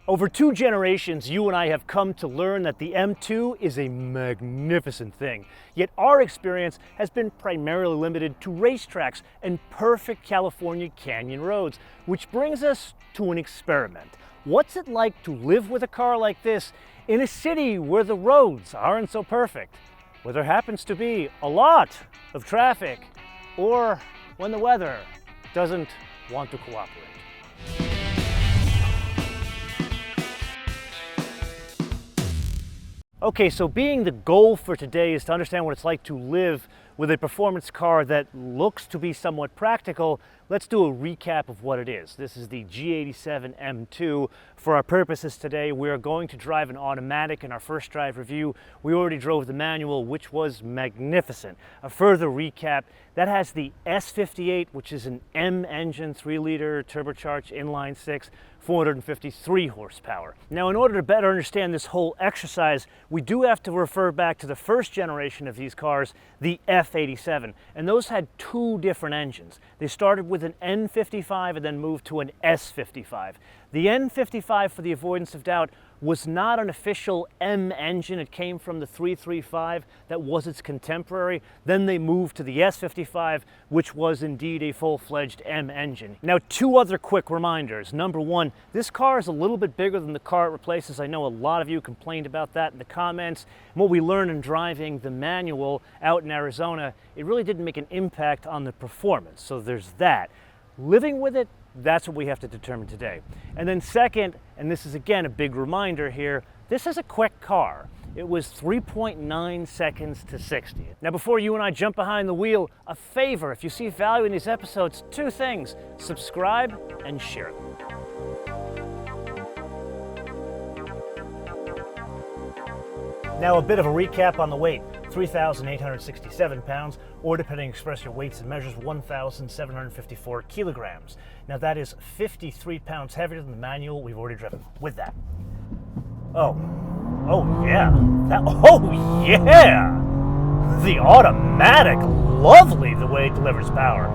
Over 2 generations, you and I have come to learn that the M2 is a magnificent thing. Yet our experience has been primarily limited to racetracks and perfect California canyon roads, which brings us to an experiment. What's it like to live with a car like this in a city where the roads aren't so perfect, where there happens to be a lot of traffic, or when the weather doesn't want to cooperate? Okay, so being the goal for today is to understand what it's like to live with a performance car that looks to be somewhat practical, let's do a recap of what it is. This is the G87 M2. For our purposes today, we are going to drive an automatic in our first drive review. We already drove the manual, which was magnificent. A further recap, that has the S58, which is an M engine, 3-liter turbocharged inline 6, 453 horsepower. Now, in order to better understand this whole exercise, we do have to refer back to the first generation of these cars, the F87, and those had 2 different engines. They started with an N55 and then moved to an S55. The N55, for the avoidance of doubt, was not an official M engine. It came from the 335 that was its contemporary. Then they moved to the S55, which was indeed a full-fledged M engine. Now, 2 other quick reminders. Number 1, this car is a little bit bigger than the car it replaces. I know a lot of you complained about that in the comments. And what we learned in driving the manual out in Arizona, it really didn't make an impact on the performance. So there's that. Living with it, that's what we have to determine today. And then second, and this is again a big reminder here, this is a quick car. It was 3.9 seconds to 60. Now, before you and I jump behind the wheel, a favor, if you see value in these episodes, 2 things: subscribe and share them. Now, a bit of a recap on the weight. 3,867 pounds, or depending express your weights and measures, 1,754 kilograms. Now that is 53 pounds heavier than the manual we've already driven. With that, oh yeah, the automatic, lovely the way it delivers power.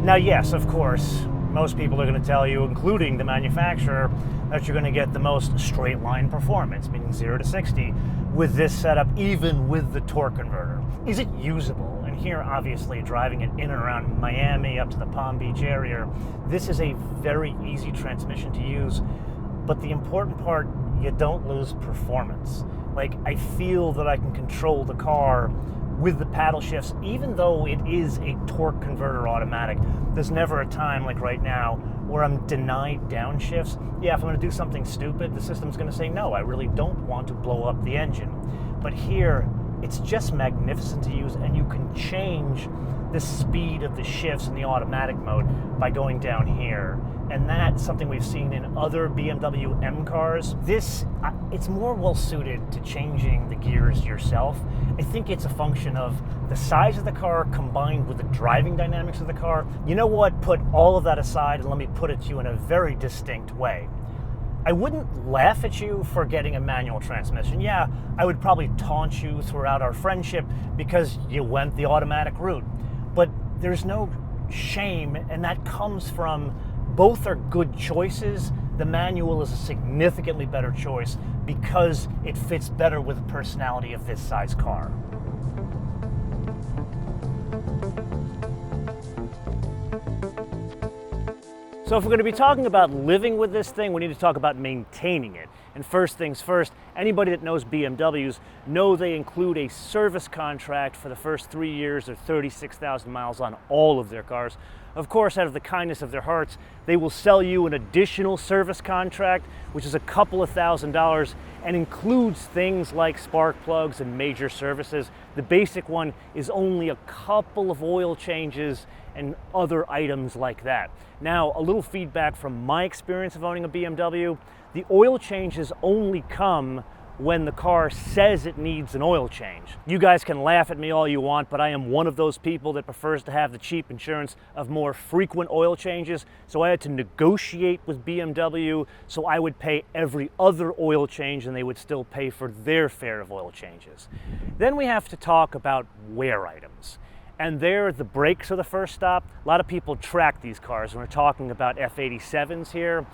Now yes, of course, most people are going to tell you, including the manufacturer, that you're going to get the most straight line performance, meaning 0 to 60, with this setup, even with the torque converter. Is it usable? And here, obviously, driving it in and around Miami up to the Palm Beach area, this is a very easy transmission to use. But the important part, you don't lose performance. Like, I feel that I can control the car with the paddle shifts, even though it is a torque converter automatic. There's never a time like right now where I'm denied downshifts. Yeah, if I'm going to do something stupid, the system's going to say, no, I really don't want to blow up the engine. But here, it's just magnificent to use, and you can change the speed of the shifts in the automatic mode by going down here. And that's something we've seen in other BMW M cars. This, it's more well suited to changing the gears yourself. I think it's a function of the size of the car combined with the driving dynamics of the car. You know what? Put all of that aside and let me put it to you in a very distinct way. I wouldn't laugh at you for getting a manual transmission. Yeah, I would probably taunt you throughout our friendship because you went the automatic route. But there's no shame, and that comes from both are good choices. The manual is a significantly better choice because it fits better with the personality of this size car. So if we're going to be talking about living with this thing, we need to talk about maintaining it. And first things first, anybody that knows BMWs know they include a service contract for the first 3 years or 36,000 miles on all of their cars. Of course, out of the kindness of their hearts, they will sell you an additional service contract, which is a couple of $1,000s and includes things like spark plugs and major services. The basic one is only a couple of oil changes and other items like that. Now, a little feedback from my experience of owning a BMW, the oil changes only come when the car says it needs an oil change. You guys can laugh at me all you want, but I am one of those people that prefers to have the cheap insurance of more frequent oil changes, so I had to negotiate with BMW so I would pay every other oil change and they would still pay for their fare of oil changes. Then we have to talk about wear items. And there, the brakes are the first stop. A lot of people track these cars when we're talking about F87s here.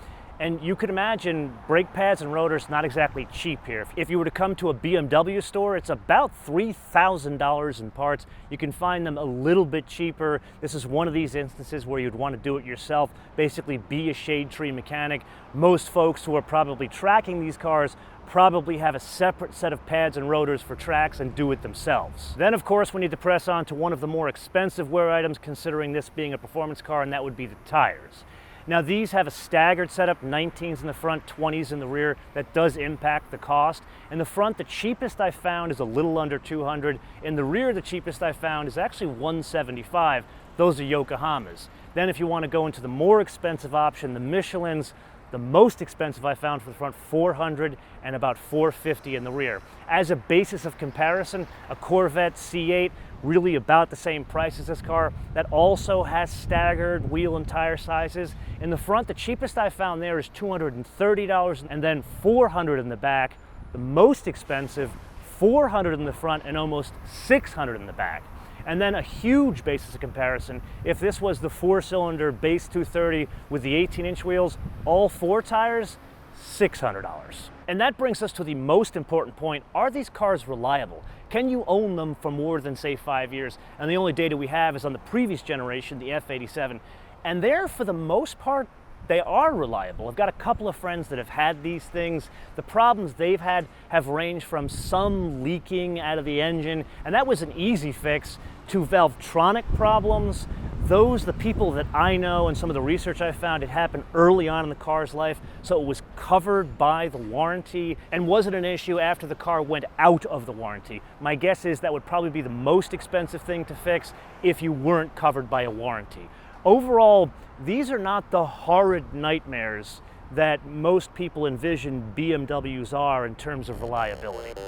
And you could imagine brake pads and rotors not exactly cheap here. If you were to come to a BMW store, it's about $3,000 in parts. You can find them a little bit cheaper. This is one of these instances where you'd want to do it yourself, basically be a shade tree mechanic. Most folks who are probably tracking these cars probably have a separate set of pads and rotors for tracks and do it themselves. Then of course we need to press on to one of the more expensive wear items, considering this being a performance car, and that would be the tires. Now these have a staggered setup, 19s in the front, 20s in the rear. That does impact the cost. In the front, the cheapest I found is a little under 200. In the rear, the cheapest I found is actually 175. Those are Yokohamas. Then if you want to go into the more expensive option, the Michelins, the most expensive I found for the front, 400, and about 450 in the rear. As a basis of comparison, a Corvette C8, really about the same price as this car, that also has staggered wheel and tire sizes. In the front, the cheapest I found there is $230, and then $400 in the back. The most expensive, $400 in the front and almost $600 in the back. And then a huge basis of comparison, if this was the 4-cylinder base 230 with the 18-inch wheels, all 4 tires, $600. And that brings us to the most important point. Are these cars reliable? Can you own them for more than, say, 5 years? And the only data we have is on the previous generation, the F87. And there, for the most part, they are reliable. I've got a couple of friends that have had these things. The problems they've had have ranged from some leaking out of the engine, and that was an easy fix, to Valvetronic problems. Those, the people that I know and some of the research I found, it happened early on in the car's life, so it was covered by the warranty and wasn't an issue after the car went out of the warranty. My guess is that would probably be the most expensive thing to fix if you weren't covered by a warranty. Overall, these are not the horrid nightmares that most people envision BMWs are in terms of reliability.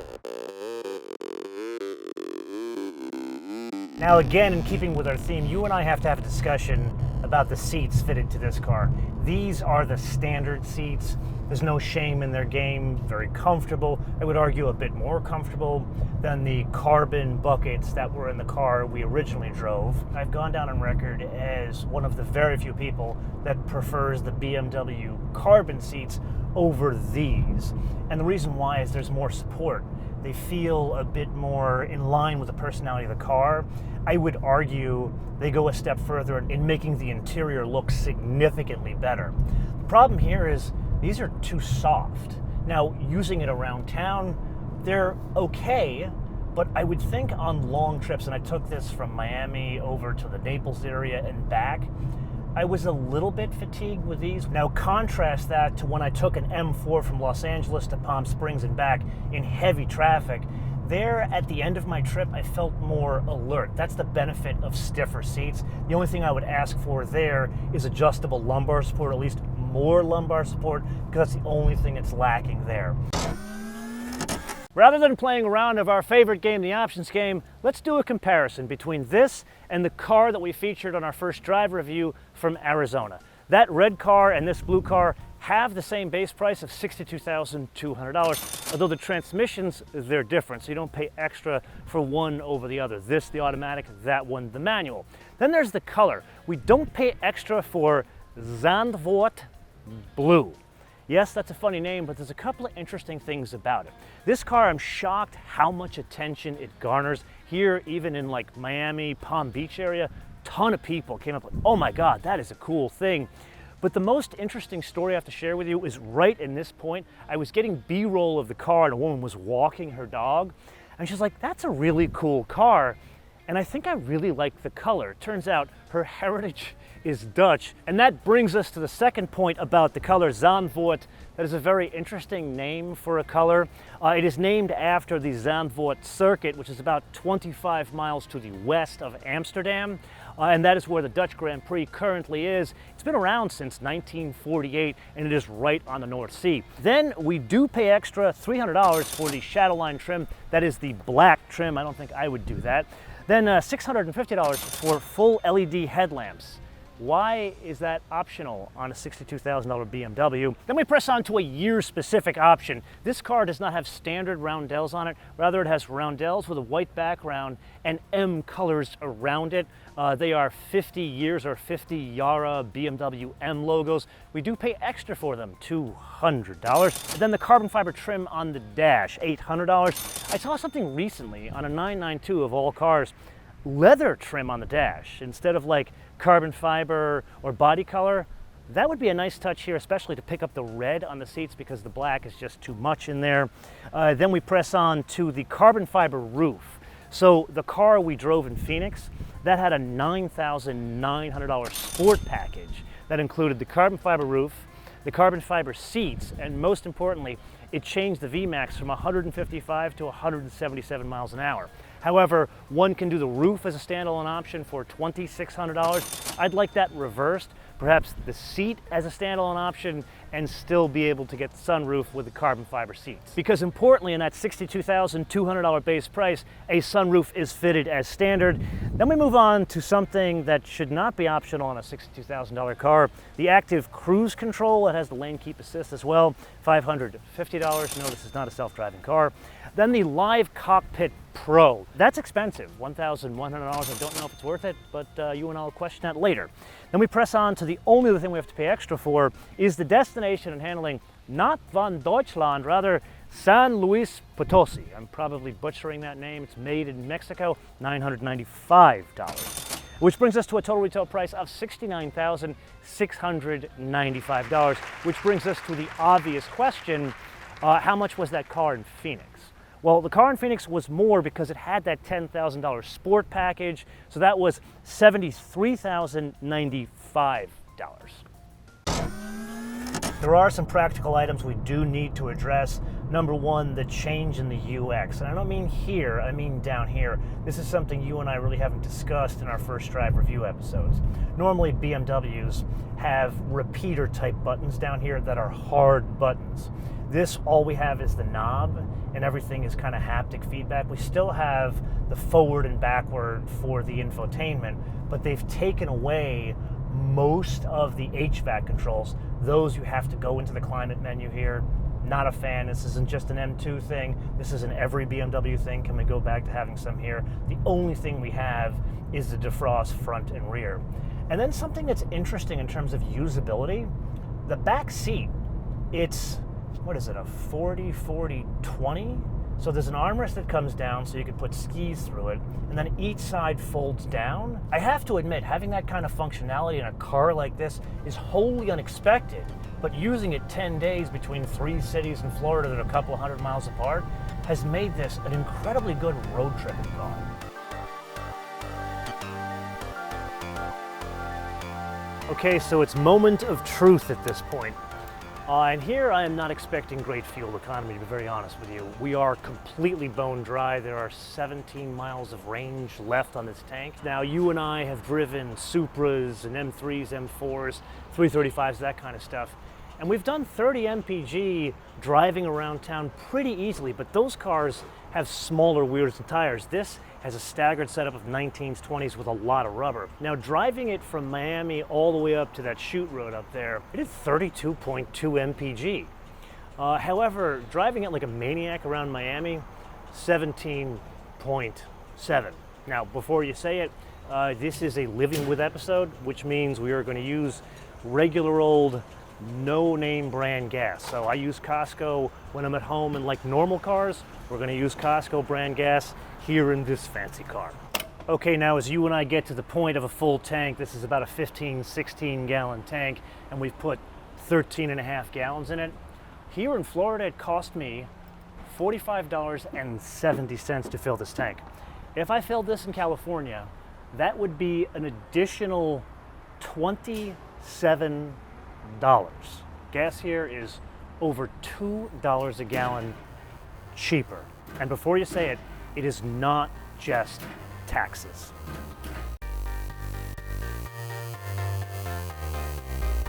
Now again, in keeping with our theme, you and I have to have a discussion about the seats fitted to this car. These are the standard seats. There's no shame in their game. Very comfortable. I would argue a bit more comfortable than the carbon buckets that were in the car we originally drove. I've gone down on record as one of the very few people that prefers the BMW carbon seats over these. And the reason why is there's more support. They feel a bit more in line with the personality of the car. I would argue they go a step further in making the interior look significantly better. The problem here is these are too soft. Now, using it around town, they're okay, but I would think on long trips, and I took this from Miami over to the Naples area and back, I was a little bit fatigued with these. Now contrast that to when I took an M4 from Los Angeles to Palm Springs and back in heavy traffic. There, at the end of my trip, I felt more alert. That's the benefit of stiffer seats. The only thing I would ask for there is adjustable lumbar support, or at least more lumbar support, because that's the only thing that's lacking there. Rather than playing a round of our favorite game, the options game, let's do a comparison between this and the car that we featured on our first drive review from Arizona. That red car and this blue car have the same base price of $62,200, although the transmissions, they're different, so you don't pay extra for one over the other. This, the automatic, that one, the manual. Then there's the color. We don't pay extra for Zandvoort Blue. Yes, that's a funny name, but there's a couple of interesting things about it. This car, I'm shocked how much attention it garners. Here, even in like Miami, Palm Beach area, ton of people came up like, oh my God, that is a cool thing. But the most interesting story I have to share with you is right in this point. I was getting B-roll of the car and a woman was walking her dog. And she's like, that's a really cool car. And I think I really like the color. Turns out her heritage is Dutch. And that brings us to the second point about the color, Zandvoort. That is a very interesting name for a color. It is named after the Zandvoort circuit, which is about 25 miles to the west of Amsterdam. And that is where the Dutch Grand Prix currently is. It's been around since 1948, and it is right on the North Sea. Then we do pay extra $300 for the Shadowline trim. That is the black trim. I don't think I would do that. Then $650 for full LED headlamps. Why is that optional on a $62,000 BMW? Then we press on to a year-specific option. This car does not have standard roundels on it. Rather, it has roundels with a white background and M colors around it. They are 50 years or 50 Yara BMW M logos. We do pay extra for them, $200. And then the carbon fiber trim on the dash, $800. I saw something recently on a 992 of all cars, leather trim on the dash instead of like carbon fiber or body color. That would be a nice touch here, especially to pick up the red on the seats because the black is just too much in there. Then we press on to the carbon fiber roof. So the car we drove in Phoenix, that had a $9,900 sport package that included the carbon fiber roof, the carbon fiber seats, and most importantly, it changed the VMAX from 155 to 177 miles an hour. However, one can do the roof as a standalone option for $2,600. I'd like that reversed. Perhaps the seat as a standalone option and still be able to get the sunroof with the carbon fiber seats. Because importantly, in that $62,200 base price, a sunroof is fitted as standard. Then we move on to something that should not be optional on a $62,000 car, the active cruise control. It has the lane keep assist as well, $550. No, this is not a self-driving car. Then the Live Cockpit Pro. That's expensive, $1,100. I don't know if it's worth it, but you and I will question that later. Then we press on to the only other thing we have to pay extra for is the destination and handling, not von Deutschland, rather San Luis Potosi. I'm probably butchering that name. It's made in Mexico, $995. Which brings us to a total retail price of $69,695, which brings us to the obvious question, how much was that car in Phoenix? Well, the car in Phoenix was more because it had that $10,000 sport package, so that was $73,095. There are some practical items we do need to address. Number one, the change in the UX. And I don't mean here, I mean down here. This is something you and I really haven't discussed in our first drive review episodes. Normally BMWs have repeater type buttons down here that are hard buttons. This, all we have is the knob, and everything is kind of haptic feedback. We still have the forward and backward for the infotainment, but they've taken away most of the HVAC controls. Those you have to go into the climate menu here. Not a fan. This isn't just an M2 thing. This is an every BMW thing. Can we go back to having some here? The only thing we have is the defrost front and rear. And then something that's interesting in terms of usability, the back seat, it's, what is it, a 40-40-20? So there's an armrest that comes down so you can put skis through it, and then each side folds down. I have to admit, having that kind of functionality in a car like this is wholly unexpected, but using it 10 days between 3 cities in Florida that are a couple 100 miles apart has made this an incredibly good road tripping car. Okay, so it's moment of truth at this point. And here I am not expecting great fuel economy, to be very honest with you. We are completely bone dry. There are 17 miles of range left on this tank. Now, you and I have driven Supras and M3s, M4s, 335s, that kind of stuff. And we've done 30 mpg driving around town pretty easily, but those cars have smaller wheels and tires. This has a staggered setup of 19s, 20s with a lot of rubber. Now, driving it from Miami all the way up to that shoot road up there, it did 32.2 mpg. However, driving it like a maniac around Miami, 17.7. Now, before you say it, this is a living with episode, which means we are going to use regular old no-name brand gas. So I use Costco when I'm at home, and like normal cars, we're going to use Costco brand gas here in this fancy car. Okay, now as you and I get to the point of a full tank, this is about a 15-16 gallon tank, and we've put 13.5 gallons in it. Here in Florida, it cost me $45.70 to fill this tank. If I filled this in California, that would be an additional $27. Gas here is over $2 a gallon cheaper. And before you say it, it is not just taxes.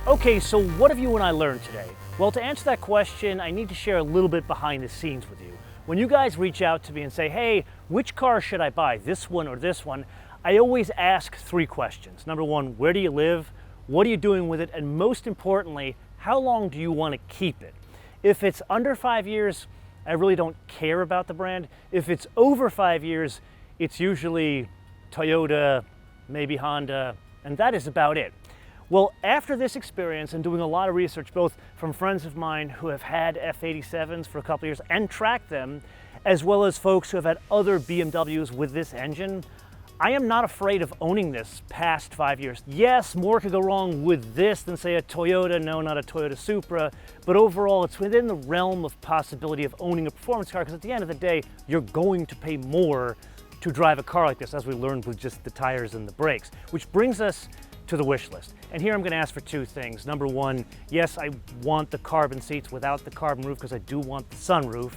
Okay, so what have you and I learned today? Well, to answer that question, I need to share a little bit behind the scenes with you. When you guys reach out to me and say, hey, which car should I buy, this one or this one? I always ask 3 questions. Number 1, where do you live? What are you doing with it? And most importantly, how long do you want to keep it? If it's under 5 years, I really don't care about the brand. If it's over 5 years, it's usually Toyota, maybe Honda, and that is about it. Well, after this experience and doing a lot of research, both from friends of mine who have had F87s for a couple of years and tracked them, as well as folks who have had other BMWs with this engine, I am not afraid of owning this past 5 years. Yes, more could go wrong with this than say a Toyota, no, not a Toyota Supra, but overall it's within the realm of possibility of owning a performance car, because at the end of the day, you're going to pay more to drive a car like this, as we learned with just the tires and the brakes, which brings us to the wish list. And here I'm going to ask for two things. Number one, yes, I want the carbon seats without the carbon roof because I do want the sunroof.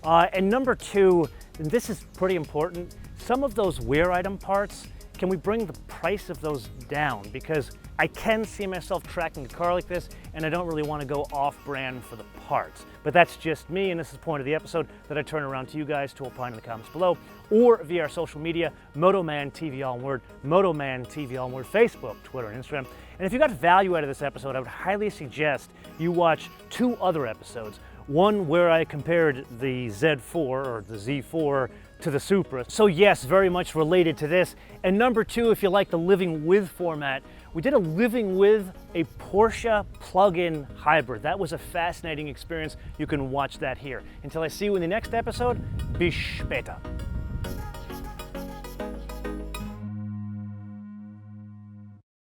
And number two, and this is pretty important, some of those wear item parts, can we bring the price of those down? Because I can see myself tracking a car like this, and I don't really want to go off-brand for the parts. But that's just me, and this is the point of the episode that I turn around to you guys to opine in the comments below, or via our social media, MotoManTV all one word, MotoManTV all one word, Facebook, Twitter, and Instagram. And if you got value out of this episode, I would highly suggest you watch two other episodes. One where I compared the Z4 or the Z4 to the Supra. So yes, very much related to this. And number two, if you like the living with format, we did a living with a Porsche plug-in hybrid. That was a fascinating experience. You can watch that here. Until I see you in the next episode, bis später.